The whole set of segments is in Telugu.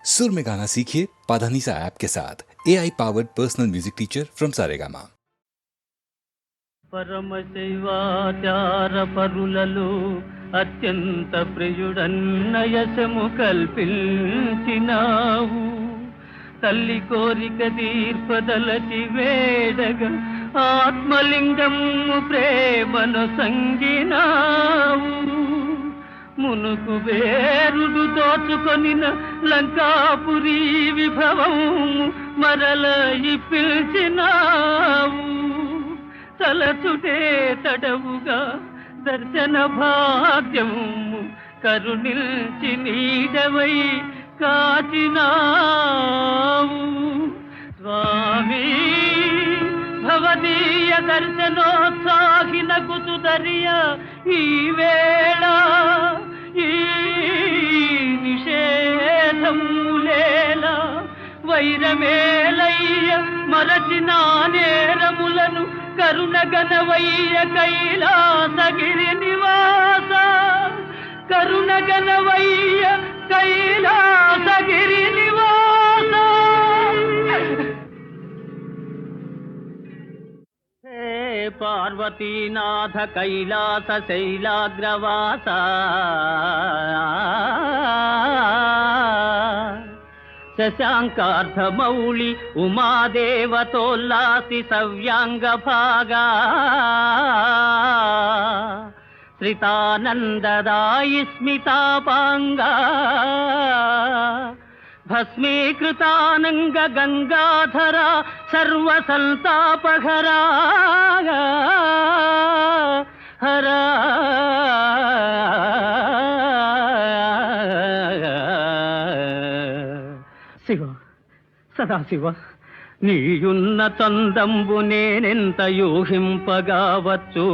सुर में गाना सीखिए पाधानीसा ऐप के साथ। AI powered personal music teacher from Saregama. పరమశైవాచార పరులలో అత్యంత ప్రియుడన్నయసము కల్పించినావు. తల్లి కోరిక తీర్పదలచి వేడగా ఆత్మలింగము ప్రేమను సంగినావు. మునుకు వేరుడు దోచుకొనిన లంకాపురి విభవము మరల పిలిచినావు. తలచుటే తడవుగా దర్శన భాగ్యము కరుణిల్చి నీడవై కాచినావు. స్వామి భవదీయ దర్శనోత్సాహిన కుతుదరియ ఈ వేళ ఈ నిషేధములేల వైరమేలయ్య మరచిన నేరములను కరుణగణవయ్య కైలాసగిరి నివాస. కరుణగణవయ్య కైలాసగిరి నివాస. హే పార్వతీనాథ కైలాస శైలాగ్రవాస. శశాంకార్ధమౌళి ఉమాదేవతోల్లాసి సవ్యాంగ భాగా. శ్రితానందదాయి స్మితాపాంగా. భస్మీకృతానంగ గంగాధర సర్వసంతాపహరా. హరా శివ సదాశివ, నీయున్న చందంబు నేనెంత యూహింపగావచ్చు.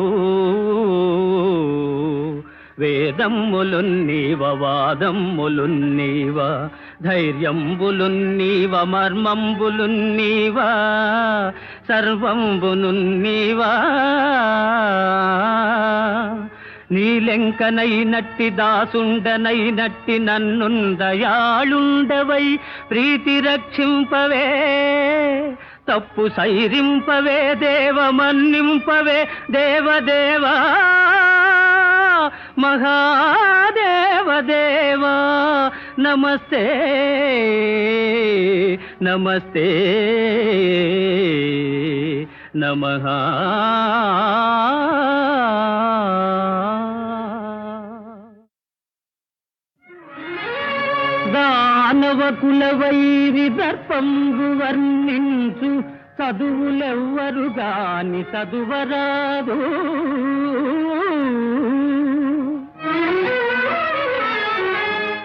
వేదమ్ములున్నీవ వాదమ్ములున్నీవ ధైర్యంబులున్నీవ మర్మంబులున్నీవ సర్వంబునున్నీవా. నీలెంకనైనట్టి దాసుండనైనట్టి నన్నుందయాళుండవై ప్రీతి రక్షింపవే. తప్పు సైరింపవే దేవ మన్నింపవే దేవదేవా. మహాదేవదేవా నమస్తే నమస్తే నమః. దానవ కులవైరి దర్పంబు వర్ణించు చదువులెవ్వరు గాని చదువరాదు.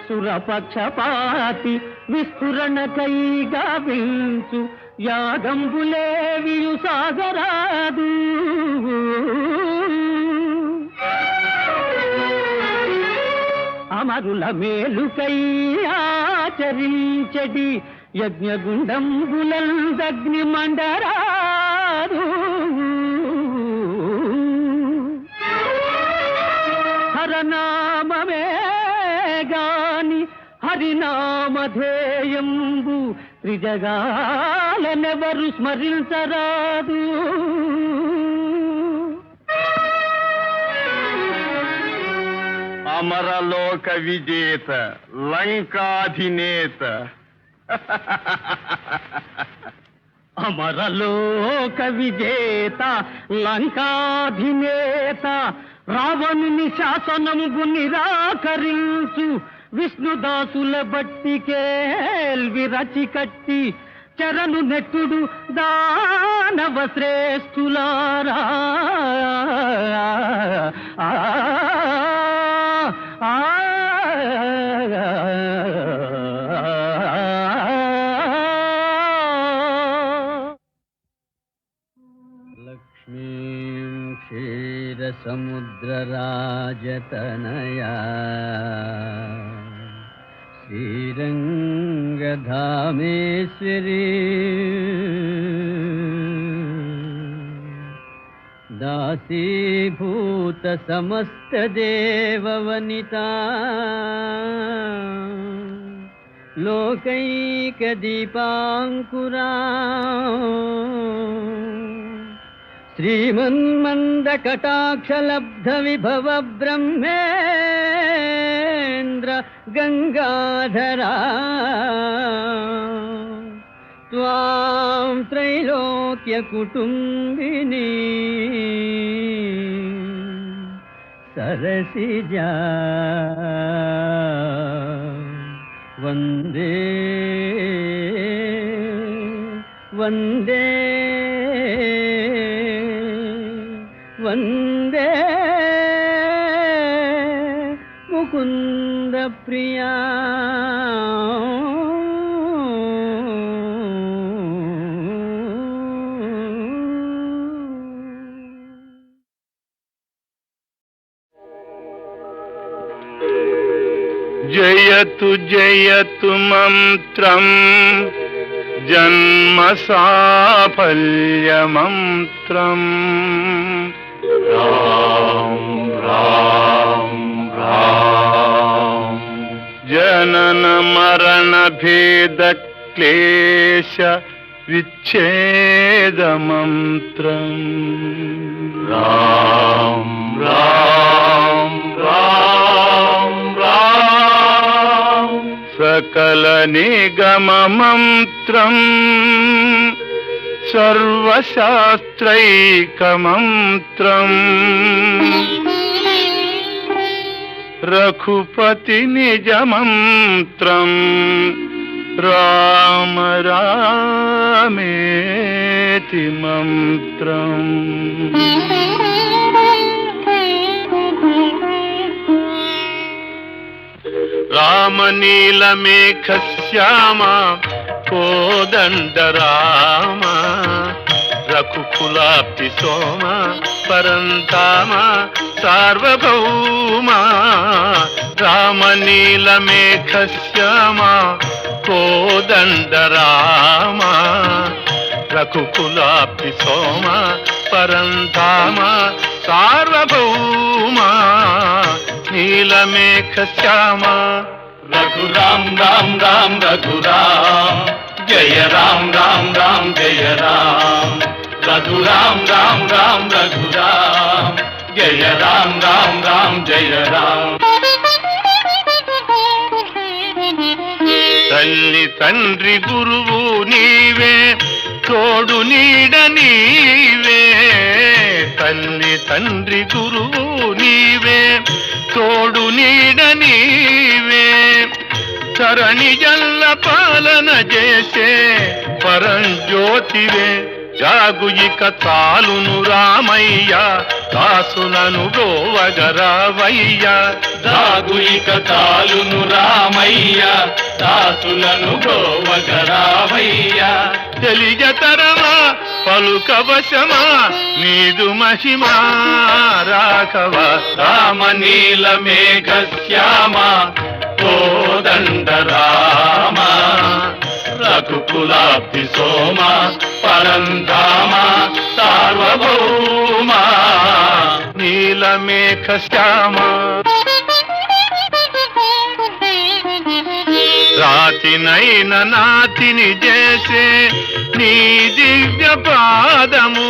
సురపక్షపాతి విస్ఫురణకై గావించు యాగంబులేవియు సాగరాదు. అమరుల మేలుకై ఆచరించడి యజ్ఞగుండంబులందగ్ని మండరాదు. హరనామమే గాని హరినామధేయంబు త్రిజగాలనెవరు స్మరించరాదు. అమరలోక విజేత లంకాధినేత. అమరలోక విజేత లంకాధినేత రావణుని శాసనము నిరాకరించు విష్ణుదాసుల బట్టికేల్వి రచి కట్టి చరణు నెట్టుడు దానవ శ్రేష్ఠులారా. లక్ష్మీం క్షీరసముద్రరాజతనయా శ్రీరంగధామేశ్వరీ दासीभूत समस्त देववनिता లోకైకదీపాంకురా శ్రీమన్మందకటాక్షలబ్ధ విభవ బ్రహ్మేంద్ర గంగాధరా త్వాం త్రైలోక్య కుటుంబిని సరసిజా వందే వందే వందే ముకుంద ప్రియా జయతు జయతు మంత్రం జన్మ సాఫల్య మంత్రం రాం రాం రాం జనన మరణ భేద క్లేశ విచ్ఛేద మంత్రం రాం రాం రాం రాం సకల నిగమ మంత్రం సర్వశాస్త్రైక మంత్రం రఘుపతి నిజ మంత్రం రామ రామేతి మంత్రం రామ నీలమేఘ శ్యామ కోదండ రామ రఘుకులాబ్ధి సోమ పరంతామ సార్వభౌమ రామ నీలమేఘ శ్యామ కోదండ రామ రఘుకులాబ్ధి సోమ పరంతామ సార్వభౌమ నీలమేఘ శ్యామ రఘురామ్ రామ్ రామ్ రఘురామ్ జయ రామ్ రామ్ రామ్ జయ రామ్ రఘురామ్ రామ్ రామ్ రఘురామ్ జయ రామ్ రామ్ రామ్ జయ రామ్ తల్లి తండ్రి గురువు నీవే తోడు నీడ నీవే తల్లి తండ్రి గురువు నీవే తోడు నీడ నీవే చరణి జల్ల పాలన చేసే పరంజ్యోతివే జాగు ఇక చాలును రామయ్య దాసులను గోవగరావయ్య జాగు ఇక చాలును రామయ్య దాసులను గోవగరావయ్య తెలియతరమా పలుకవశమా నీదు మహిమా రాఘవ రామ నీల మేఘ శ్యామ కోదండ రామ రఘుకులాబ్ధి సోమ పరంధామ సార్వభౌమ నీలమేఘ శ్యామ రాతినైన నాతిని చేసే నీ దివ్య పాదము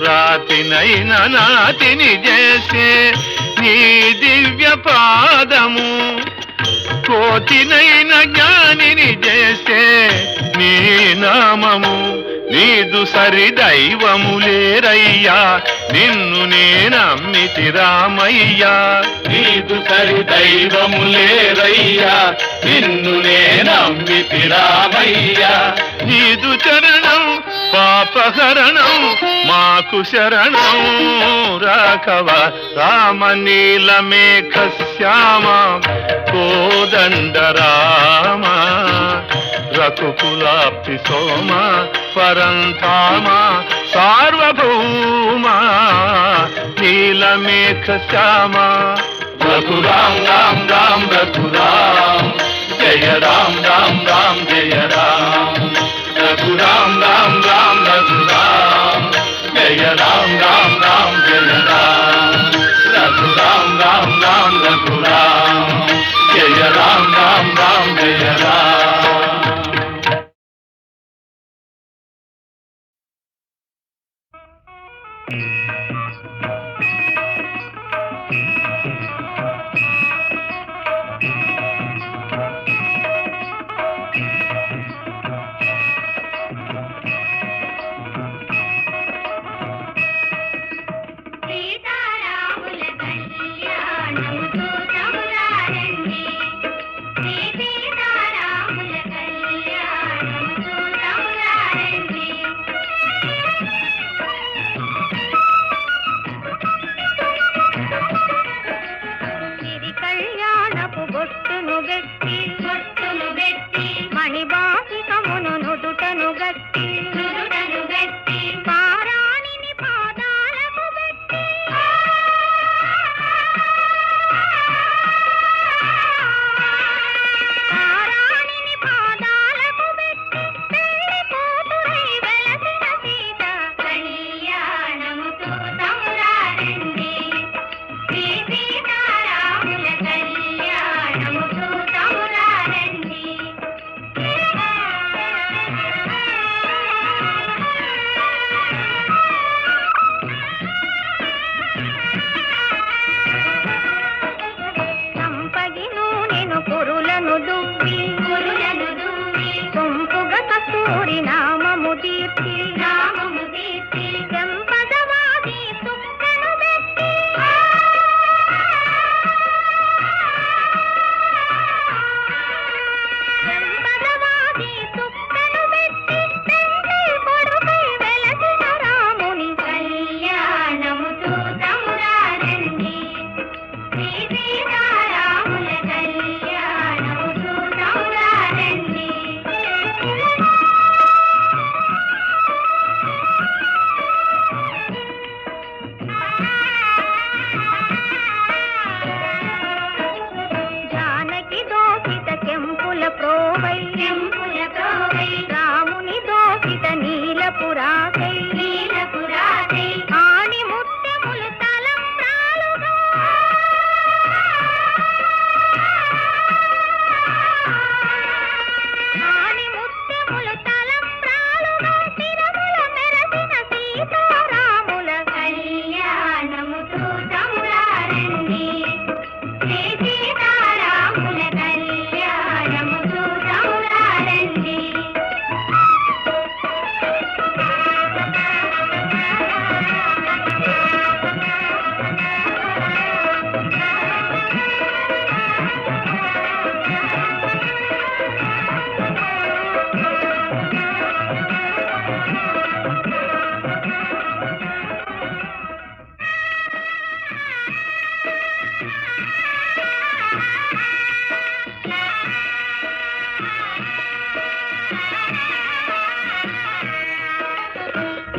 రాతినైన నాతిని చేసే నీ దివ్య పాదము కోతినైన జ్ఞానిని చేసే నీ నామము నీదు సరి దైవము లేరయ్యా నిన్ను నేనమ్మితి రామయ్యా నీదు సరి దైవము లేరయ్యా నిన్ను నేనమ్మితి రామయ్యా నీదు చరణం పాపహరణం మాకు శరణం రాఘవ రామ నీలమేఘ శ్యామ కోదండ రామ రఘుకులాబ్ధి సోమ పరంధామ సార్వభౌమ నీలమేఘ శ్యామ రఘురామ్ రామ్ రామ్ రఘురామ్ జయ రామ్ రామ్ రామ్ జయ రామ్ రఘురామ్ రామ్ రామ్ రఘురామ్ జయ రామ్ రామ్ రామ్ జయ రామ్ రఘురామ్ రామ్ రామ్ రఘురామ్ జయ రామ్ రామ్ రామ్ జయ రామ్ ప్రోవై రాముని దోసిట నీలపురాసై ఆణి ముత్యములు తలంబ్రాలుగా ఆణి ముత్యములు తలంబ్రాలుగా తిరముల మెరసిన సీతారాముల కళ్యాణము చూతమురారండి శ్రీ సీతారాముల కళ్యాణము చూతమురారండి.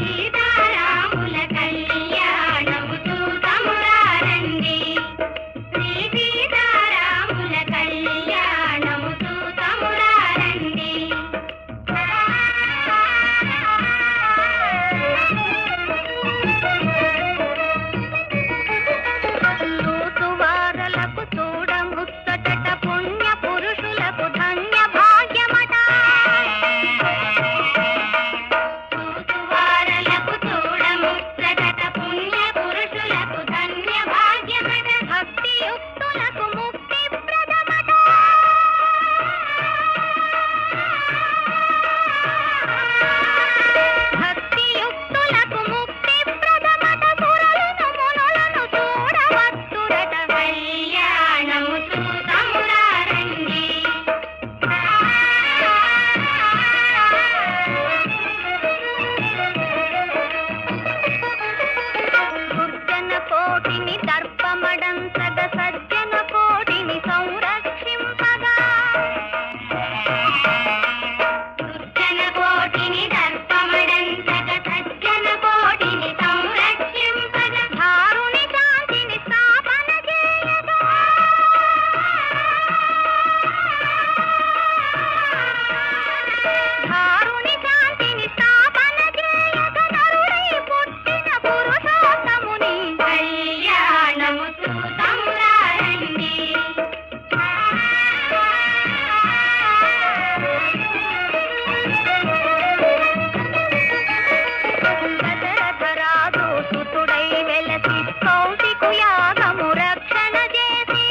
సీతారాముల కళ్యాణము చూతమురారండి శ్రీ సీతారాముల కళ్యాణము చూతమురారండి. చూతువారలకు చూడముచ్చటట పుణ్య పురుషులకు ధన్య భాగ్యమట చూతువారలకు చూడముచ్చటట పుణ్య పురుషులకు ధన్య భాగ్యమట భక్తి యుక్తులకు ముక్తి ప్రదమట భక్తి యుక్తులకు ముక్తి ప్రదమట సురలను మునులను చూడవచ్చురట కళ్యాణము చూతమురారండి. దుర్జన కోటిని దర్పమడంసగ సజ్జన కోటిని సంరక్షింపగా దుర్జన కోటిని దర్పమడంసగ సజ్జన కోటిని సంరక్షింపగా ధారుని శాంతిని స్థాపన చేయగా ధారుని శాంతిని స్థాపన చేయగా నరుడై పుట్టిన పురుషోత్తముని కళ్యాణము చూతమురారండి. దశరథరాజు సుతుడై వెలసి కౌశికు యాగము రక్షణ చేసి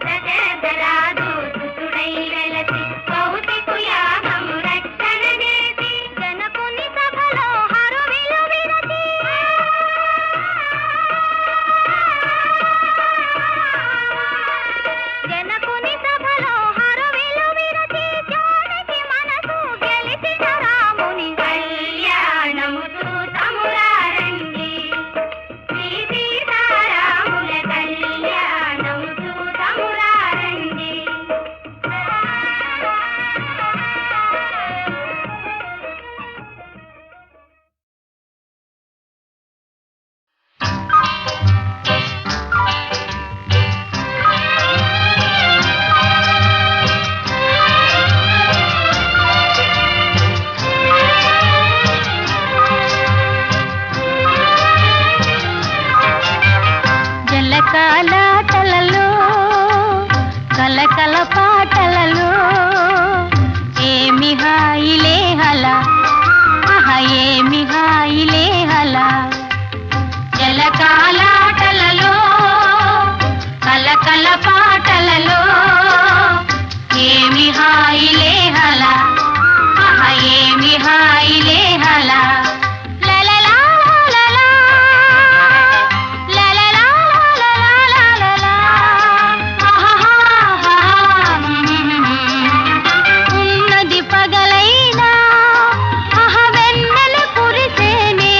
దశరథరాజు సుతుడై వెలసి కౌశికు యాగము రక్షణ చేసి జనకుని సభలో హరువిలు విరచి జనకుని సభలో హరువిలు విరచి జానకి మనసు గెలిచిన రాముని కళ్యాణము చూతమురారండి శ్రీ సీతారాముల కళ్యాణము చూతమురారండి. జలకాలాటలలో కలకల పాటలలో ఏమి హాయిలే హలా ఆహా ఏమి హాయిలే హలా జలకాలాటలలో కలకల పాటలలో ఏమి హాయిలే హలా ఆహా ఏమి హాయిలే హలా ఉన్నది పగలైనా అహ వెన్నెల కురిసేనే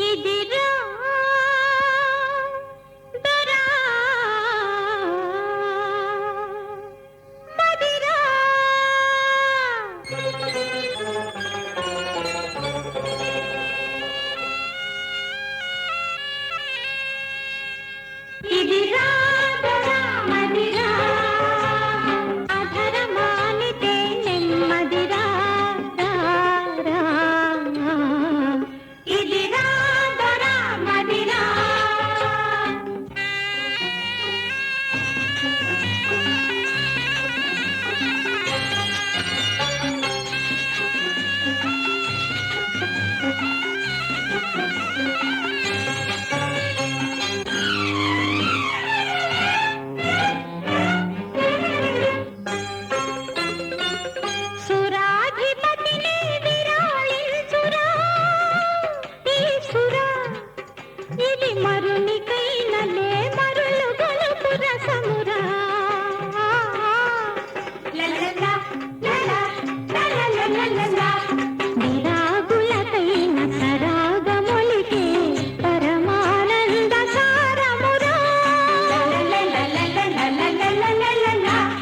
ఇదిరా దొరా మదిరా ఇదిరా దొరా మదిరా అధరమానితే నెమ్మదిరా రా రా ఇదిరా దొరా మదిరా సురాధిపతిని విరాళించురా ఈశ్వరా ఇది మరునికైనలే మరులు గొలుపు రసమురా లలలా లలా లలలలలలా విరాగులకైన సరాగములికే పరమానంద సారమురా లలలలలలలలలా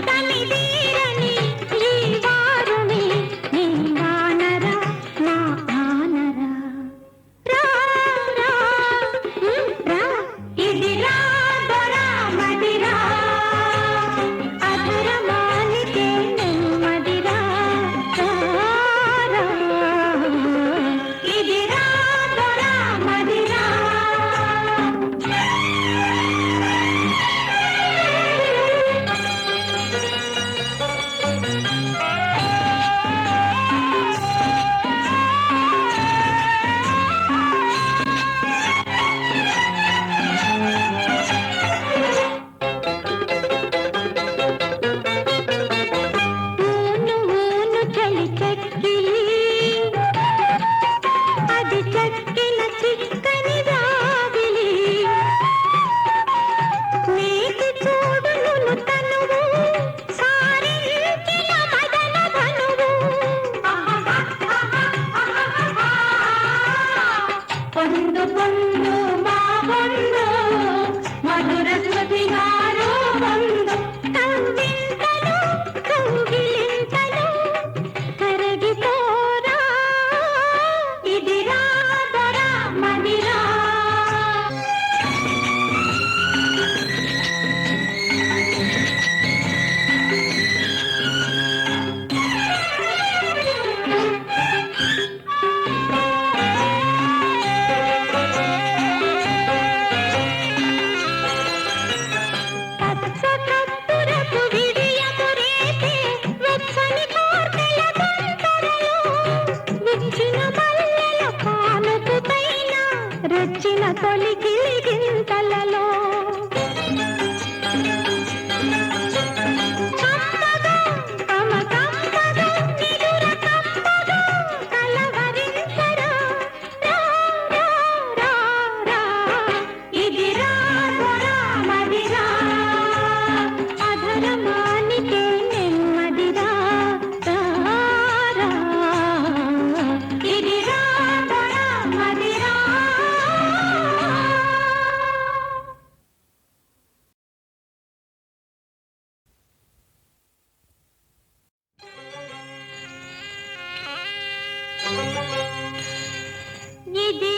తనిదీరని ఈ వారుని నీ వానరా నా ఆనరా రా రా రా ఇదిరా దొరా మదిరా అధరమానితే నెమ్మదిరా రా రా ఇదిరా దొరా మదిరా ఊను ఊను చలి చెక్కిలి అది చెక్కిన చిక్కని రావిలి నీటి చూడును తనువు సారించిన మదన ధనువు పొందు పొందు మా పొందు మధుర స్మృతిగారు పొందు కవ్వింతలు కౌగిలింతలు కరగిపోరా ఇదిరా దొరా మదిరా పచ్చ కప్పురపు విడియము రేపే వెచ్చని కోర్కెల బంతరలో విచ్చిన మల్లెల కానుపు పైన రెచ్చిన తొలి గిలిగింతలలో కమ్మగా కమకమ్మగా నిదుర కమ్మగా కలవరించరా రా రా రా రా ఇదిరా దొరా మదిరా అధరమానితే నెమ్మదిరా రా రా ఇదిరా దొరా మదిరా ఇది